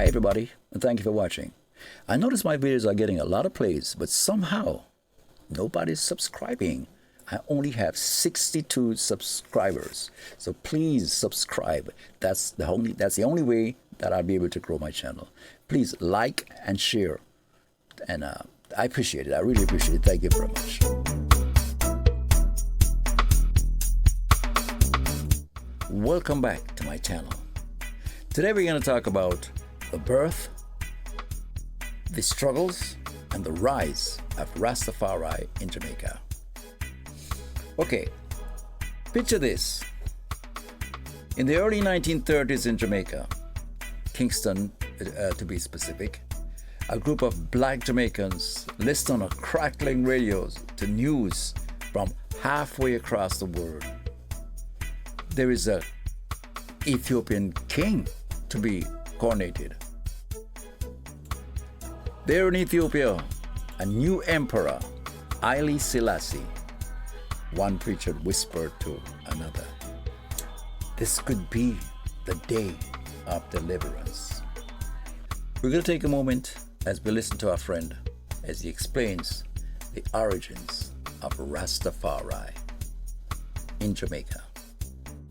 Hi everybody, and thank you for watching. I notice my videos are getting a lot of plays, but somehow nobody's subscribing. I only have 62 subscribers, so please subscribe. That's the only way that I'll be able to grow my channel. Please like and share, and I appreciate it. I really appreciate it. Thank you very much. Welcome back to my channel. Today we're going to talk about the birth, the struggles, and the rise of Rastafari in Jamaica. Okay, picture this. In the early 1930s in Jamaica, Kingston to be specific, a group of black Jamaicans listened on crackling radios to news from halfway across the world. There is an Ethiopian king to be coronated. There in Ethiopia, a new emperor, Haile Selassie. One preacher whispered to another, this could be the day of deliverance. We're going to take a moment as we listen to our friend as he explains the origins of Rastafari in Jamaica.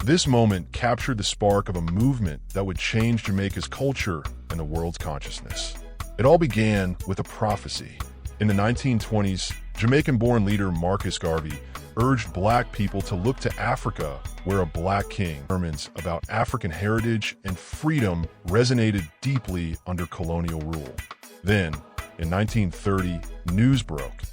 This moment captured the spark of a movement that would change Jamaica's culture and the world's consciousness. It all began with a prophecy. In the 1920s, Jamaican-born leader Marcus Garvey urged black people to look to Africa, where a black king. Sermons about African heritage and freedom resonated deeply under colonial rule. Then, in 1930, news broke.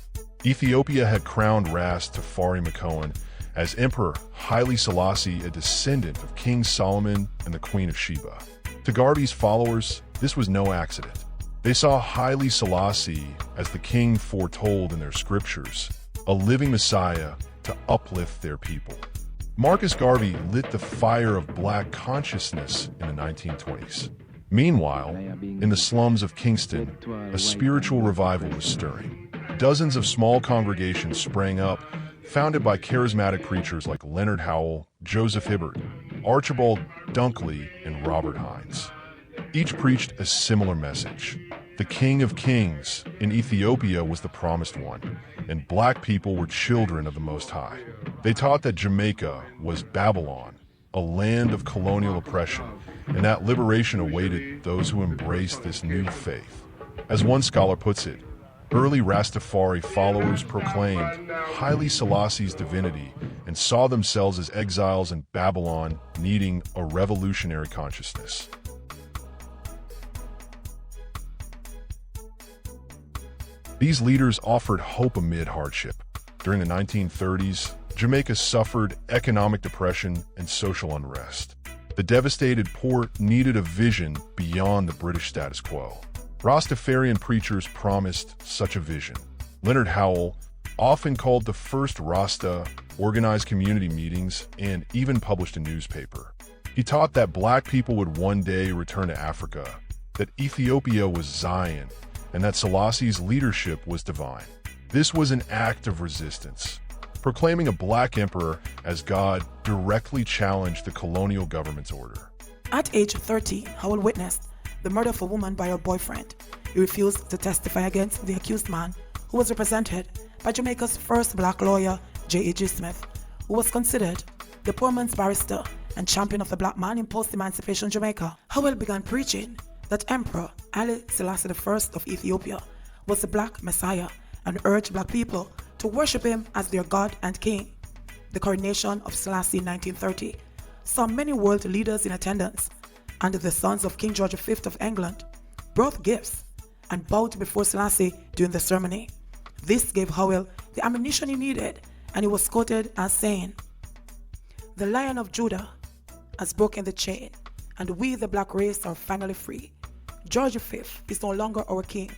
Ethiopia had crowned Rastafari Makoan as Emperor Haile Selassie, a descendant of King Solomon and the Queen of Sheba. To Garvey's followers, this was no accident. They saw Haile Selassie as the king foretold in their scriptures, a living messiah to uplift their people. Marcus Garvey lit the fire of black consciousness in the 1920s. Meanwhile, in the slums of Kingston, a spiritual revival was stirring. Dozens of small congregations sprang up, founded by charismatic preachers like Leonard Howell, Joseph Hibbert, Archibald Dunkley, and Robert Hines. Each preached a similar message. The King of Kings in Ethiopia was the promised one, and black people were children of the Most High. They taught that Jamaica was Babylon, a land of colonial oppression, and that liberation awaited those who embraced this new faith. As one scholar puts it, early Rastafari followers proclaimed Haile Selassie's divinity and saw themselves as exiles in Babylon needing a revolutionary consciousness. These leaders offered hope amid hardship. During the 1930s, Jamaica suffered economic depression and social unrest. The devastated poor needed a vision beyond the British status quo. Rastafarian preachers promised such a vision. Leonard Howell, often called the first Rasta, organized community meetings and even published a newspaper. He taught that black people would one day return to Africa, that Ethiopia was Zion, and that Selassie's leadership was divine. This was an act of resistance. Proclaiming a black emperor as God directly challenged the colonial government's order. At age 30, Howell witnessed the murder of a woman by her boyfriend. He refused to testify against the accused man, who was represented by Jamaica's first black lawyer, J.A.G. Smith, who was considered the poor man's barrister and champion of the black man in post-emancipation Jamaica. Howell began preaching that Emperor Haile Selassie I of Ethiopia was the black messiah and urged black people to worship him as their god and king. The coronation of Selassie in 1930 saw many world leaders in attendance, and the sons of King George V of England brought gifts and bowed before Selassie during the ceremony. This gave Howell the ammunition he needed, and he was quoted as saying, "The Lion of Judah has broken the chain, and we the black race are finally free. George V is no longer our king.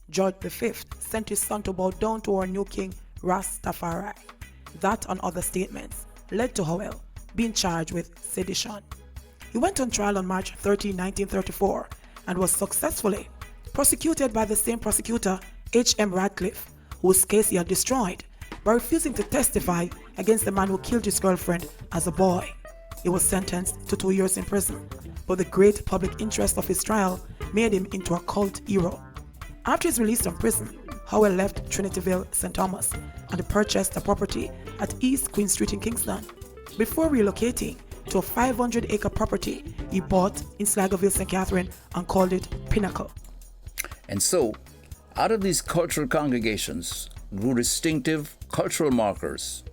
George V sent his son to bow down to our new king, Rastafari." That and other statements led to Howell being charged with sedition. He went on trial on March 13, 1934, and was successfully prosecuted by the same prosecutor, H.M. Radcliffe, whose case he had destroyed by refusing to testify against the man who killed his girlfriend as a boy. He was sentenced to 2 years in prison, but the great public interest of his trial made him into a cult hero. After his release from prison, Howell left Trinityville, St. Thomas, and purchased a property at East Queen Street in Kingston. Before relocating to a 500-acre property he bought in Sligoville, St. Catherine, and called it Pinnacle. And so, out of these cultural congregations grew distinctive cultural markers,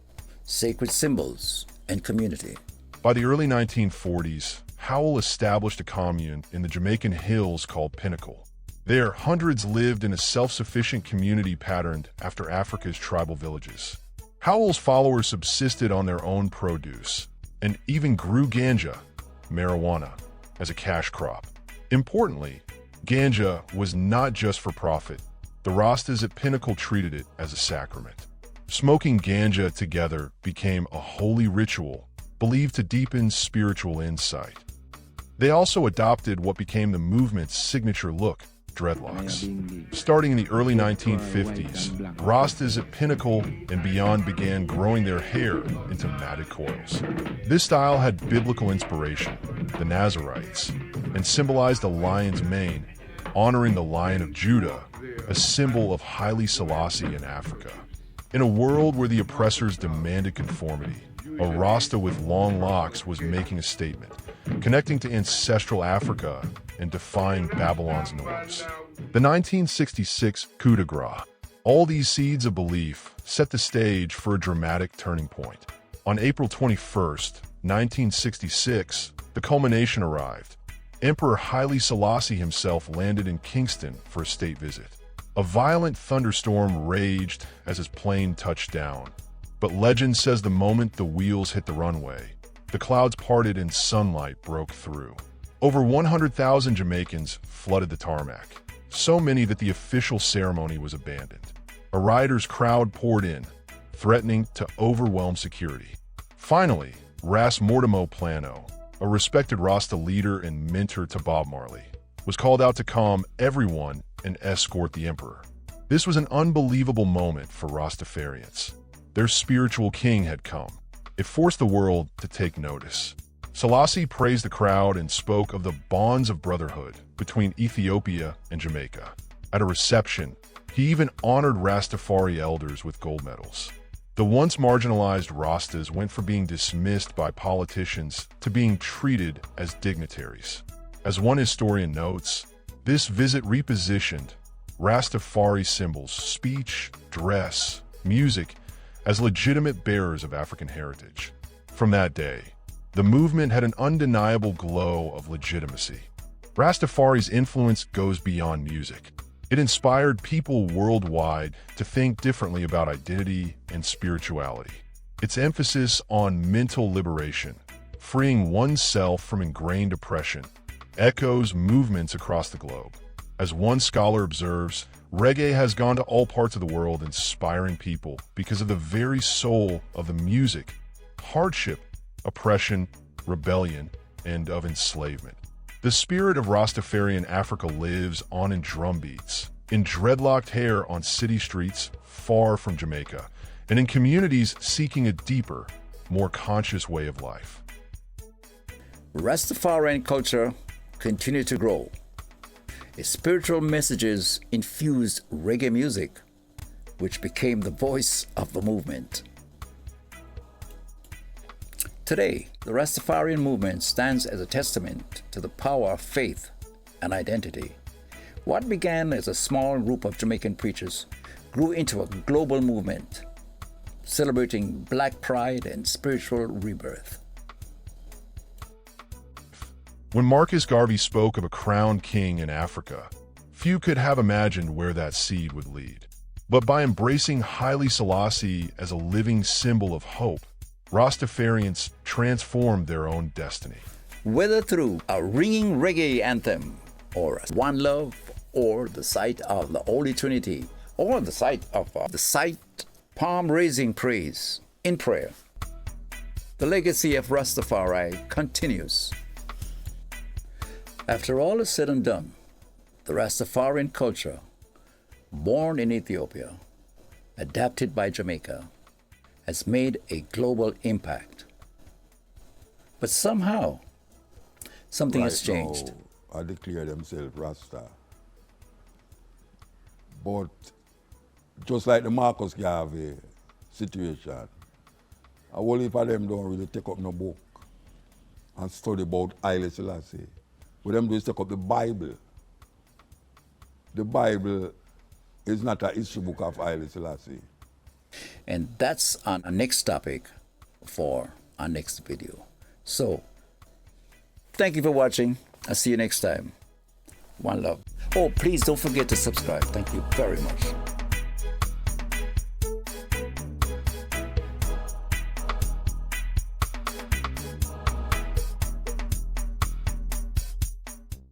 sacred symbols, and community. By the early 1940s, Howell established a commune in the Jamaican hills called Pinnacle. There, hundreds lived in a self-sufficient community patterned after Africa's tribal villages. Howell's followers subsisted on their own produce and even grew ganja, marijuana, as a cash crop. Importantly, ganja was not just for profit. The Rastas at Pinnacle treated it as a sacrament. Smoking ganja together became a holy ritual believed to deepen spiritual insight. They also adopted what became the movement's signature look, dreadlocks. Starting in the early 1950s, Rastas at Pinnacle and beyond began growing their hair into matted coils. This style had biblical inspiration, the Nazarites, and symbolized a lion's mane, honoring the Lion of Judah, a symbol of Haile Selassie in Africa. In a world where the oppressors demanded conformity, a Rasta with long locks was making a statement, connecting to ancestral Africa and defying Babylon's norms. The 1966 coup de grace. All these seeds of belief set the stage for a dramatic turning point. On April 21st, 1966, the culmination arrived. Emperor Haile Selassie himself landed in Kingston for a state visit. A violent thunderstorm raged as his plane touched down. But legend says the moment the wheels hit the runway, the clouds parted and sunlight broke through. Over 100,000 Jamaicans flooded the tarmac, so many that the official ceremony was abandoned. A rioters' crowd poured in, threatening to overwhelm security. Finally, Ras Mortimer Plano, a respected Rasta leader and mentor to Bob Marley, was called out to calm everyone and escort the emperor. This was an unbelievable moment for Rastafarians. Their spiritual king had come. It forced the world to take notice. Selassie praised the crowd and spoke of the bonds of brotherhood between Ethiopia and Jamaica. At a reception, he even honored Rastafari elders with gold medals. The once marginalized Rastas went from being dismissed by politicians to being treated as dignitaries. As one historian notes, this visit repositioned Rastafari symbols, speech, dress, music, as legitimate bearers of African heritage. From that day, the movement had an undeniable glow of legitimacy. Rastafari's influence goes beyond music. It inspired people worldwide to think differently about identity and spirituality. Its emphasis on mental liberation, freeing oneself from ingrained oppression, echoes movements across the globe. As one scholar observes, reggae has gone to all parts of the world, inspiring people because of the very soul of the music, hardship, oppression, rebellion, and of enslavement. The spirit of Rastafarian Africa lives on in drum beats, in dreadlocked hair on city streets far from Jamaica, and in communities seeking a deeper, more conscious way of life. Rastafarian culture continued to grow. Its spiritual messages infused reggae music, which became the voice of the movement. Today, the Rastafarian movement stands as a testament to the power of faith and identity. What began as a small group of Jamaican preachers grew into a global movement, celebrating Black pride and spiritual rebirth. When Marcus Garvey spoke of a crowned king in Africa, few could have imagined where that seed would lead. But by embracing Haile Selassie as a living symbol of hope, Rastafarians transformed their own destiny. Whether through a ringing reggae anthem, or One Love, or the sight of the Holy Trinity, or the sight of palm-raising praise in prayer, the legacy of Rastafari continues. After all is said and done, the Rastafarian culture, born in Ethiopia, adapted by Jamaica, has made a global impact. But somehow, something has changed. or declare themselves Rasta. But just like the Marcus Garvey situation, a whole heap of them don't really take up no book and study about Haile Selassie. What them do is take up the Bible. The Bible is not a history book of Haile Selassie. And that's on our next topic for our next video. So, thank you for watching. I'll see you next time. One love. Oh, please don't forget to subscribe. Thank you very much.